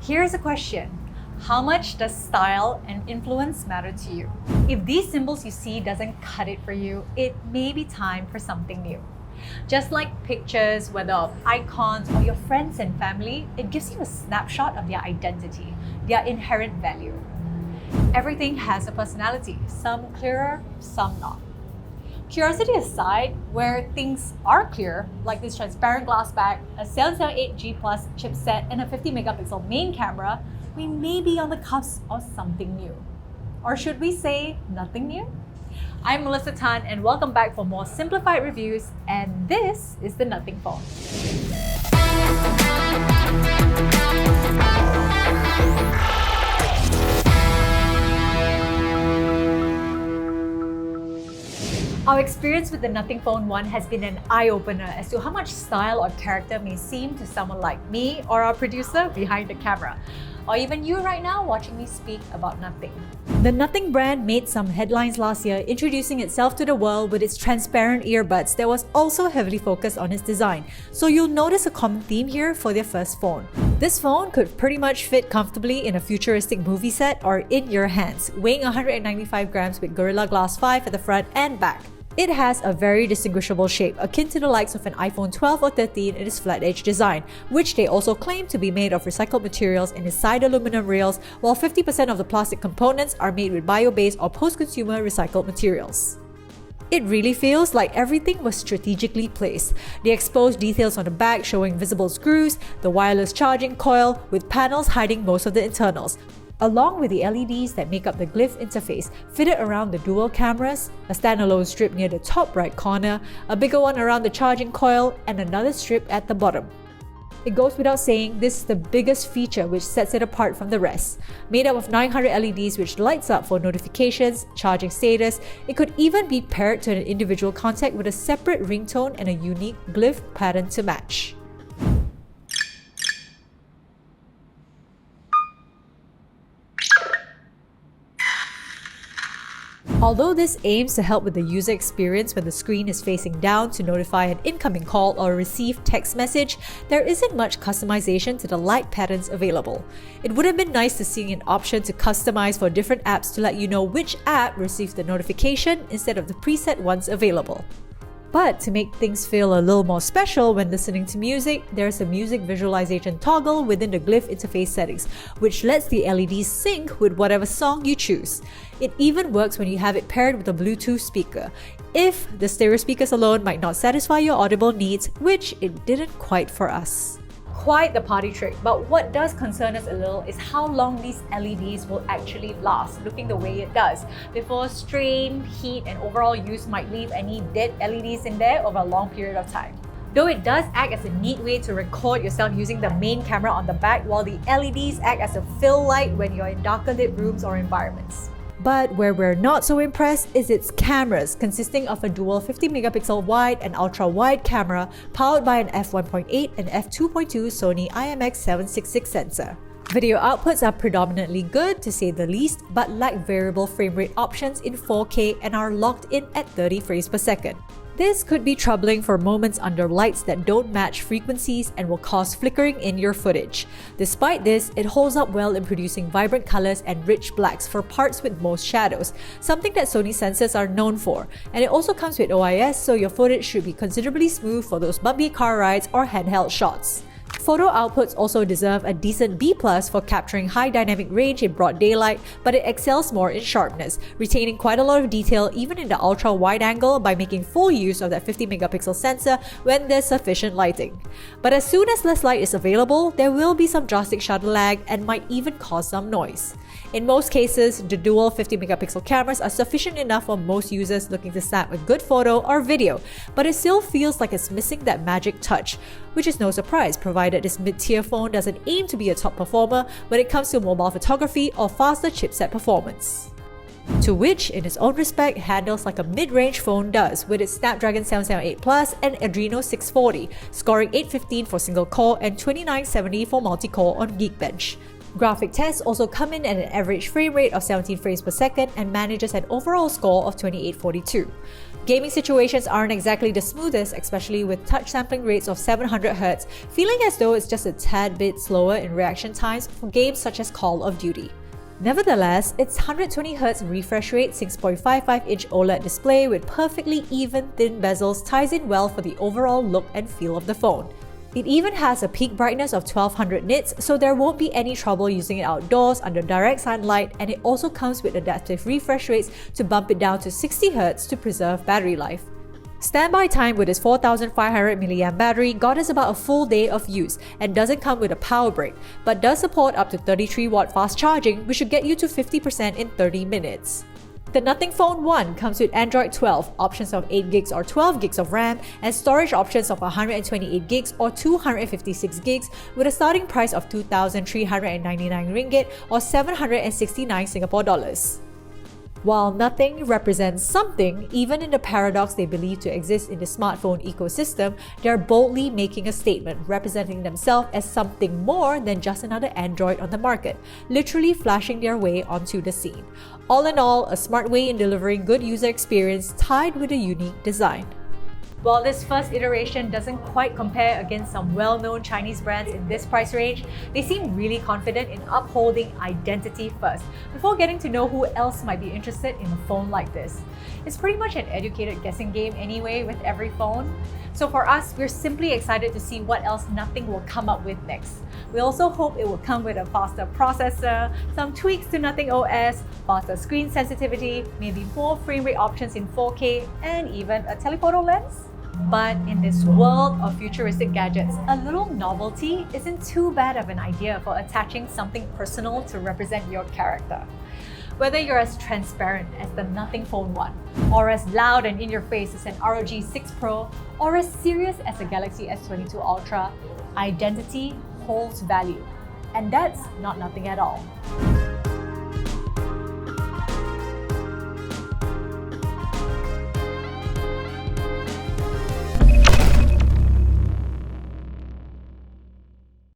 Here's a question. How much does style and influence matter to you? If these symbols you see doesn't cut it for you, it may be time for something new. Just like pictures, whether of icons or your friends and family, it gives you a snapshot of their identity, their inherent value. Everything has a personality, some clearer, some not. Curiosity aside, where things are clear, like this transparent glass back, a 778G Plus chipset, and a 50 megapixel main camera, we may be on the cusp of something new. Or should we say, nothing new? I'm Melissa Tan, and welcome back for more simplified reviews, and this is the Nothing Phone. Our experience with the Nothing Phone 1 has been an eye-opener as to how much style or character may seem to someone like me or our producer behind the camera, or even you right now watching me speak about nothing. The Nothing brand made some headlines last year, introducing itself to the world with its transparent earbuds that was also heavily focused on its design, so you'll notice a common theme here for their first phone. This phone could pretty much fit comfortably in a futuristic movie set or in your hands, weighing 195 grams with Gorilla Glass 5 at the front and back. It has a very distinguishable shape, akin to the likes of an iPhone 12 or 13 in its flat edge design, which they also claim to be made of recycled materials in its side aluminum rails, while 50% of the plastic components are made with bio-based or post-consumer recycled materials. It really feels like everything was strategically placed. The exposed details on the back showing visible screws, the wireless charging coil with panels hiding most of the internals, along with the LEDs that make up the glyph interface fitted around the dual cameras, a standalone strip near the top right corner, a bigger one around the charging coil, and another strip at the bottom. It goes without saying, this is the biggest feature which sets it apart from the rest. Made up of 900 LEDs which lights up for notifications, charging status, it could even be paired to an individual contact with a separate ringtone and a unique glyph pattern to match. Although this aims to help with the user experience when the screen is facing down to notify an incoming call or receive text message, there isn't much customization to the light patterns available. It would have been nice to see an option to customize for different apps to let you know which app receives the notification instead of the preset ones available. But to make things feel a little more special when listening to music, there's a music visualization toggle within the glyph interface settings, which lets the LEDs sync with whatever song you choose. It even works when you have it paired with a Bluetooth speaker, if the stereo speakers alone might not satisfy your audible needs, which it didn't quite for us. Quite the party trick, but what does concern us a little is how long these LEDs will actually last, looking the way it does, before strain, heat, and overall use might leave any dead LEDs in there over a long period of time. Though it does act as a neat way to record yourself using the main camera on the back, while the LEDs act as a fill light when you're in darker lit rooms or environments. But where we're not so impressed is its cameras, consisting of a dual 50 megapixel wide and ultra wide camera powered by an f1.8 and f2.2 Sony IMX766 sensor. Video outputs are predominantly good to say the least, but lack variable frame rate options in 4K and are locked in at 30 frames per second. This could be troubling for moments under lights that don't match frequencies and will cause flickering in your footage. Despite this, it holds up well in producing vibrant colors and rich blacks for parts with most shadows, something that Sony sensors are known for. And it also comes with OIS, so your footage should be considerably smooth for those bumpy car rides or handheld shots. Photo outputs also deserve a decent B+ for capturing high dynamic range in broad daylight, but it excels more in sharpness, retaining quite a lot of detail even in the ultra wide angle by making full use of that 50 megapixel sensor when there's sufficient lighting. But as soon as less light is available, there will be some drastic shutter lag and might even cause some noise. In most cases, the dual 50 megapixel cameras are sufficient enough for most users looking to snap a good photo or video, but it still feels like it's missing that magic touch, which is no surprise provided this mid-tier phone doesn't aim to be a top performer when it comes to mobile photography or faster chipset performance. To which, in its own respect, handles like a mid-range phone does with its Snapdragon 778 Plus and Adreno 640, scoring 815 for single-core and 2970 for multi-core on Geekbench. Graphic tests also come in at an average frame rate of 17 frames per second and manages an overall score of 2842. Gaming situations aren't exactly the smoothest, especially with touch sampling rates of 700Hz, feeling as though it's just a tad bit slower in reaction times for games such as Call of Duty. Nevertheless, its 120Hz refresh rate, 6.55-inch OLED display with perfectly even thin bezels ties in well for the overall look and feel of the phone. It even has a peak brightness of 1200 nits, so there won't be any trouble using it outdoors under direct sunlight, and it also comes with adaptive refresh rates to bump it down to 60Hz to preserve battery life. Standby time with its 4500 mAh battery got us about a full day of use and doesn't come with a power brick, but does support up to 33W fast charging, which should get you to 50% in 30 minutes. The Nothing Phone 1 comes with Android 12, options of 8GB or 12GB of RAM, and storage options of 128GB or 256GB with a starting price of 2,399 ringgit or 769 Singapore dollars. While nothing represents something, even in the paradox they believe to exist in the smartphone ecosystem, they're boldly making a statement, representing themselves as something more than just another Android on the market, literally flashing their way onto the scene. All in all, a smart way in delivering good user experience tied with a unique design. While this first iteration doesn't quite compare against some well-known Chinese brands in this price range, they seem really confident in upholding identity first, before getting to know who else might be interested in a phone like this. It's pretty much an educated guessing game anyway with every phone. So for us, we're simply excited to see what else Nothing will come up with next. We also hope it will come with a faster processor, some tweaks to Nothing OS, faster screen sensitivity, maybe more frame rate options in 4K, and even a telephoto lens. But in this world of futuristic gadgets, a little novelty isn't too bad of an idea for attaching something personal to represent your character. Whether you're as transparent as the Nothing Phone 1, or as loud and in-your-face as an ROG 6 Pro, or as serious as a Galaxy S22 Ultra, identity holds value. And that's not nothing at all.